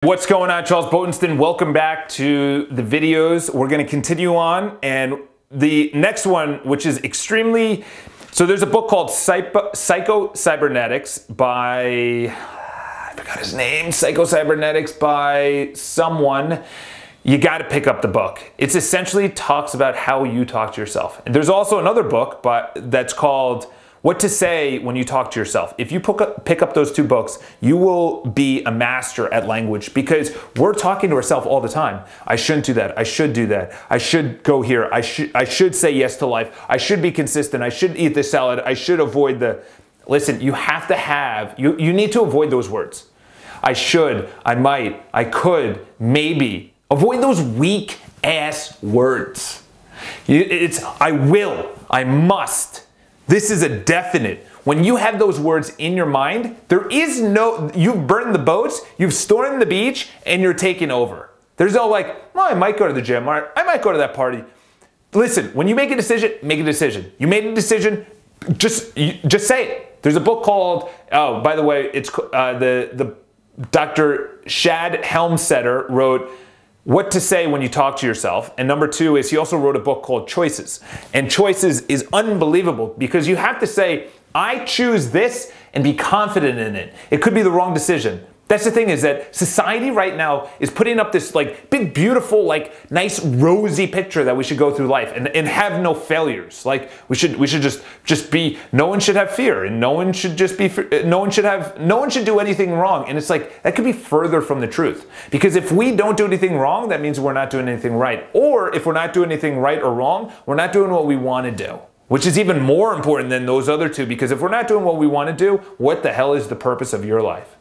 What's going on, Charles Botensten? Welcome back to the videos. We're going to continue on, and the next one, which is extremely... So there's a book called Psycho-Cybernetics by... I forgot his name. Psycho-Cybernetics by someone. You got to pick up the book. It essentially talks about how you talk to yourself. And there's also another book that's called What to Say When You Talk to Yourself. If you pick up those two books, you will be a master at language, because we're talking to ourselves all the time. I shouldn't do that. I should do that. I should go here. I should say yes to life. I should be consistent. I should eat this salad. I should avoid the... Listen, you have to have... You need to avoid those words. I should, I might, I could, maybe. Avoid those weak ass words. It's I will, I must. This is a definite. When you have those words in your mind, there is no, you've burned the boats, you've stormed the beach, and you're taking over. There's no like, well, I might go to the gym, or I might go to that party. Listen, when you make a decision, make a decision. You made a decision, just say it. There's a book called, oh, by the way, it's the Dr. Shad Helmstetter wrote What to Say When You Talk to Yourself. And number two is he also wrote a book called Choices. And Choices is unbelievable, because you have to say, I choose this, and be confident in it. It could be the wrong decision. That's the thing, is that society right now is putting up this like big, beautiful, like nice, rosy picture that we should go through life and have no failures. Like we should just be, no one should have fear, and no one should just be, no one should do anything wrong. And it's like, that could be further from the truth. Because if we don't do anything wrong, that means we're not doing anything right. Or if we're not doing anything right or wrong, we're not doing what we want to do. Which is even more important than those other two, because if we're not doing what we want to do, what the hell is the purpose of your life?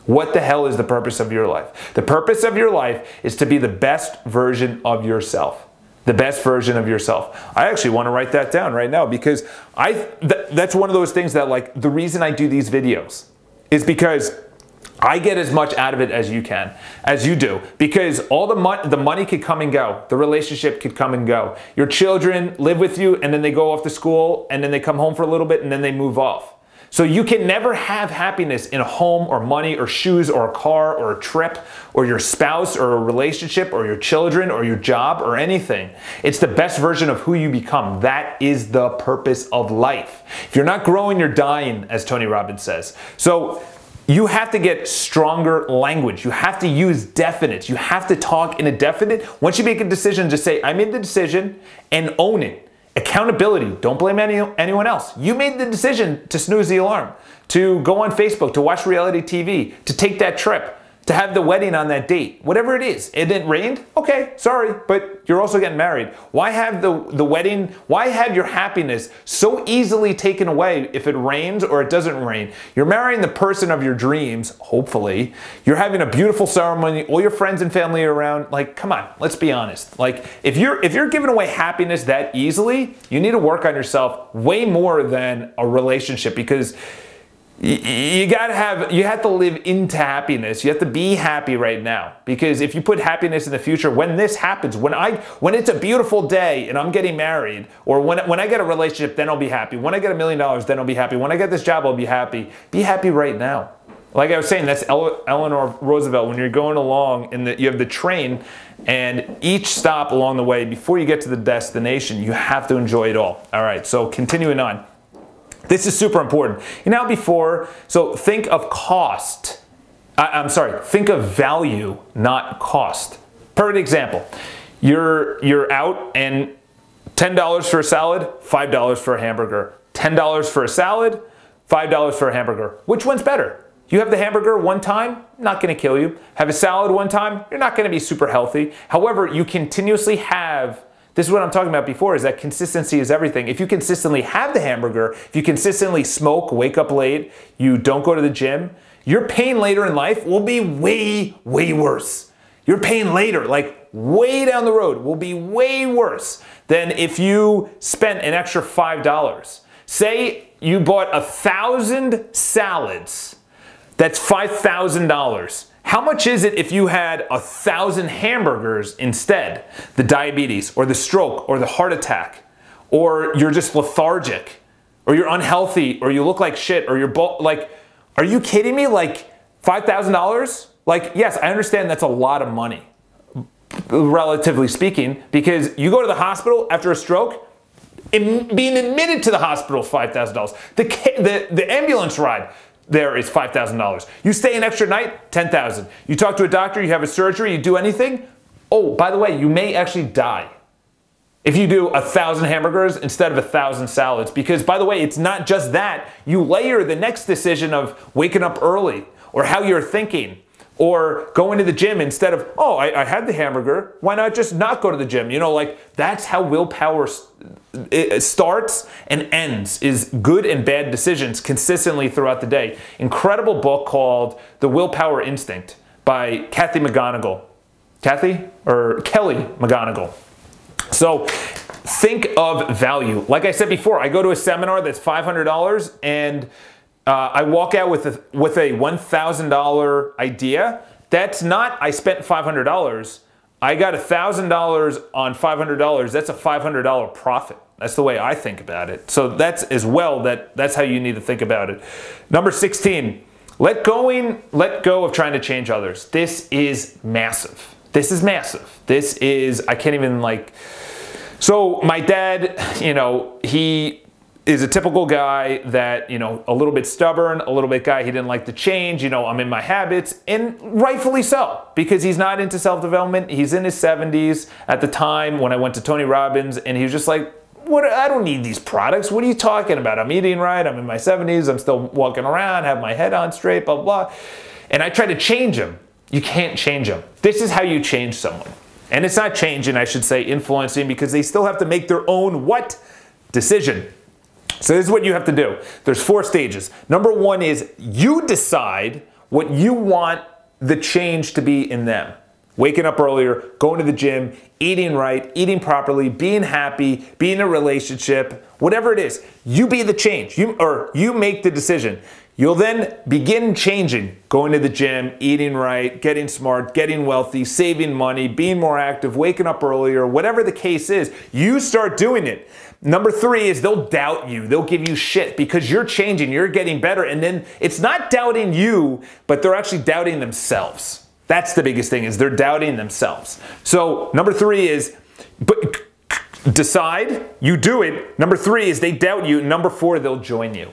What the hell is the purpose of your life? The purpose of your life is to be the best version of yourself. The best version of yourself. I actually want to write that down right now, because that's one of those things that, like, the reason I do these videos is because I get as much out of it as you do. Because all the money could come and go. The relationship could come and go. Your children live with you, and then they go off to school, and then they come home for a little bit, and then they move off. So you can never have happiness in a home or money or shoes or a car or a trip or your spouse or a relationship or your children or your job or anything. It's the best version of who you become. That is the purpose of life. If you're not growing, you're dying, as Tony Robbins says. So you have to get stronger language. You have to use definites. You have to talk in a definite. Once you make a decision, just say, I made the decision, and own it. Accountability. Don't blame anyone else. You made the decision to snooze the alarm, to go on Facebook, to watch reality TV, to take that trip, to have the wedding on that date. Whatever it is. And it rained? Okay, sorry, but you're also getting married. Why have the wedding, why have your happiness so easily taken away if it rains or it doesn't rain? You're marrying the person of your dreams, hopefully. You're having a beautiful ceremony, all your friends and family are around. Like, come on, let's be honest. Like, if you're giving away happiness that easily, you need to work on yourself way more than a relationship, because you have to live into happiness. You have to be happy right now, because if you put happiness in the future, when this happens, when it's a beautiful day and I'm getting married, or when I get a relationship, then I'll be happy. When I get $1 million, then I'll be happy. When I get this job, I'll be happy. Be happy right now. Like I was saying, that's Eleanor Roosevelt. When you're going along and you have the train, and each stop along the way, before you get to the destination, you have to enjoy it all. All right, so continuing on. This is super important. You know, so think of cost. Think of value, not cost. Perfect example. You're out, and $10 for a salad, $5 for a hamburger. $10 for a salad, $5 for a hamburger. Which one's better? You have the hamburger one time, not going to kill you. Have a salad one time, you're not going to be super healthy. However, you continuously have... This is what I'm talking about before, is that consistency is everything. If you consistently have the hamburger, if you consistently smoke, wake up late, you don't go to the gym, your pain later in life will be way, way worse. Your pain later, like way down the road, will be way worse than if you spent an extra $5. Say you bought 1,000 salads, that's $5,000. How much is it if you had 1,000 hamburgers instead? The diabetes, or the stroke, or the heart attack, or you're just lethargic, or you're unhealthy, or you look like shit, or you're like, are you kidding me? Like $5,000? Like, yes, I understand that's a lot of money, relatively speaking, because you go to the hospital after a stroke, being admitted to the hospital is $5,000. The ambulance ride there is $5,000. You stay an extra night, $10,000. You talk to a doctor, you have a surgery, you do anything. Oh, by the way, you may actually die if you do 1,000 hamburgers instead of 1,000 salads. Because, by the way, it's not just that. You layer the next decision of waking up early or how you're thinking or going to the gym instead of, oh, I had the hamburger. Why not just not go to the gym? You know, like that's how willpower it starts and ends, is good and bad decisions consistently throughout the day. Incredible book called The Willpower Instinct by Kelly McGonigal. So think of value. Like I said before, I go to a seminar that's $500 and I walk out with a $1,000 idea. That's not, I spent $500. I got $1,000 on $500. That's a $500 profit. That's the way I think about it. So that's as well, that's how you need to think about it. Number 16, let go of trying to change others. This is massive. This is massive. This is, I can't even like, so my dad, you know, he is a typical guy that, you know, a little bit stubborn, a little bit guy, he didn't like to change, you know, I'm in my habits, and rightfully so, because he's not into self-development. He's in his 70s at the time when I went to Tony Robbins, and he was just like, what, I don't need these products. What are you talking about? I'm eating right, I'm in my 70s, I'm still walking around, have my head on straight, blah, blah. And I tried to change him. You can't change him. This is how you change someone. And it's not changing, I should say, influencing, because they still have to make their own what? Decision. So this is what you have to do. There's 4 stages. Number 1 is you decide what you want the change to be in them. Waking up earlier, going to the gym, eating right, eating properly, being happy, being in a relationship, whatever it is. You be the change, you make the decision. You'll then begin changing, going to the gym, eating right, getting smart, getting wealthy, saving money, being more active, waking up earlier, whatever the case is, you start doing it. Number 3 is they'll doubt you. They'll give you shit because you're changing, you're getting better. And then it's not doubting you, but they're actually doubting themselves. That's the biggest thing, is they're doubting themselves. So number 3 is decide, you do it. Number 3 is they doubt you. Number 4, they'll join you.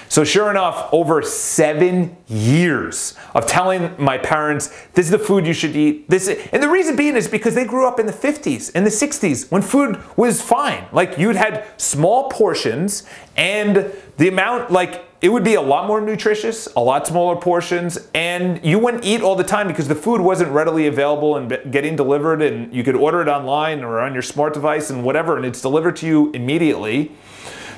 So sure enough, over 7 years of telling my parents, this is the food you should eat. And the reason being is because they grew up in the 50s and the 60s when food was fine. Like you'd had small portions and the amount, like it would be a lot more nutritious, a lot smaller portions, and you wouldn't eat all the time because the food wasn't readily available and getting delivered, and you could order it online or on your smart device and whatever, and it's delivered to you immediately.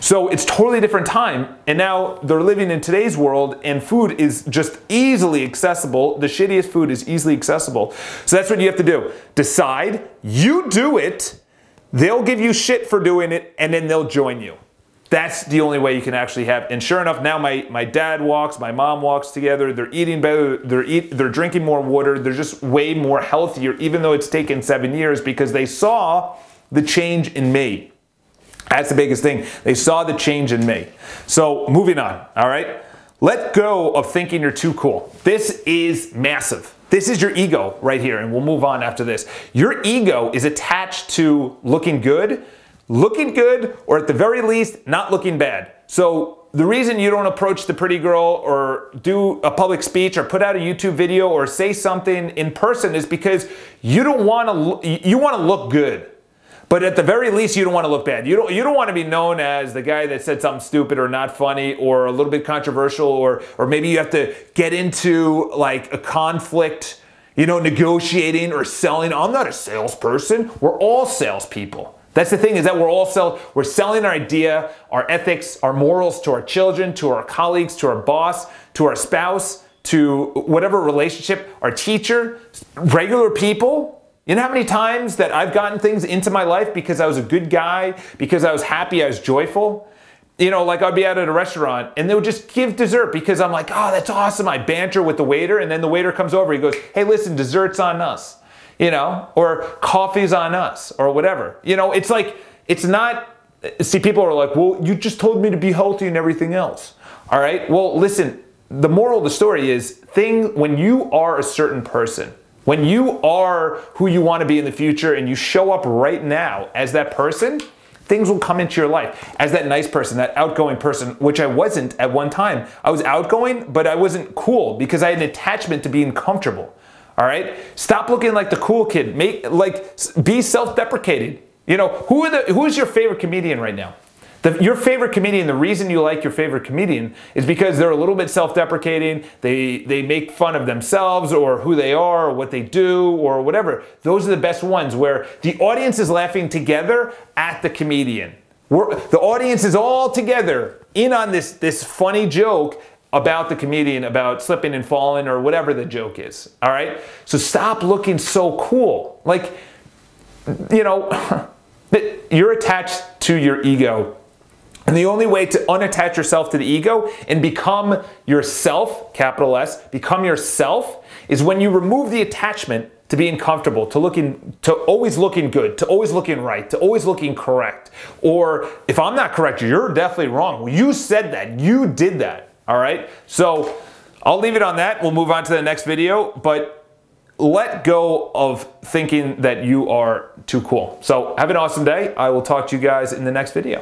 So it's totally different time, and now they're living in today's world and food is just easily accessible. The shittiest food is easily accessible. So that's what you have to do. Decide, you do it, they'll give you shit for doing it, and then they'll join you. That's the only way you can actually have. And sure enough, now my dad walks, my mom walks together, they're eating better, they're drinking more water, they're just way more healthier, even though it's taken 7 years, because they saw the change in me. That's the biggest thing. They saw the change in me. So moving on, all right? Let go of thinking you're too cool. This is massive. This is your ego right here, and we'll move on after this. Your ego is attached to looking good, or at the very least, not looking bad. So the reason you don't approach the pretty girl or do a public speech or put out a YouTube video or say something in person is because you don't want to, you want to look good. But at the very least, you don't want to look bad. You don't want to be known as the guy that said something stupid or not funny or a little bit controversial, or maybe you have to get into like a conflict, you know, negotiating or selling. I'm not a salesperson. We're all salespeople. That's the thing, is that we're selling our idea, our ethics, our morals to our children, to our colleagues, to our boss, to our spouse, to whatever relationship, our teacher, regular people. You know how many times that I've gotten things into my life because I was a good guy, because I was happy, I was joyful? You know, like I'd be out at a restaurant and they would just give dessert because I'm like, oh, that's awesome. I banter with the waiter, and then the waiter comes over, he goes, hey, listen, dessert's on us, you know, or coffee's on us, or whatever. You know, it's like, it's not, see, people are like, well, you just told me to be healthy and everything else. All right, well, listen, the moral of the story is when you are a certain person, when you are who you want to be in the future and you show up right now as that person, things will come into your life. As that nice person, that outgoing person, which I wasn't at one time. I was outgoing, but I wasn't cool because I had an attachment to being comfortable. All right? Stop looking like the cool kid. Be self-deprecating. You know, who is your favorite comedian right now? Your favorite comedian, the reason you like your favorite comedian is because they're a little bit self-deprecating, they make fun of themselves or who they are or what they do or whatever. Those are the best ones where the audience is laughing together at the comedian. The audience is all together in on this funny joke about the comedian, about slipping and falling or whatever the joke is, all right? So stop looking so cool. Like, you know, you're attached to your ego. And the only way to unattach yourself to the ego and become yourself, capital S, become yourself, is when you remove the attachment to being comfortable, to always looking good, to always looking right, to always looking correct. Or if I'm not correct, you're definitely wrong. Well, you said that, you did that, all right? So I'll leave it on that. We'll move on to the next video, but let go of thinking that you are too cool. So have an awesome day. I will talk to you guys in the next video.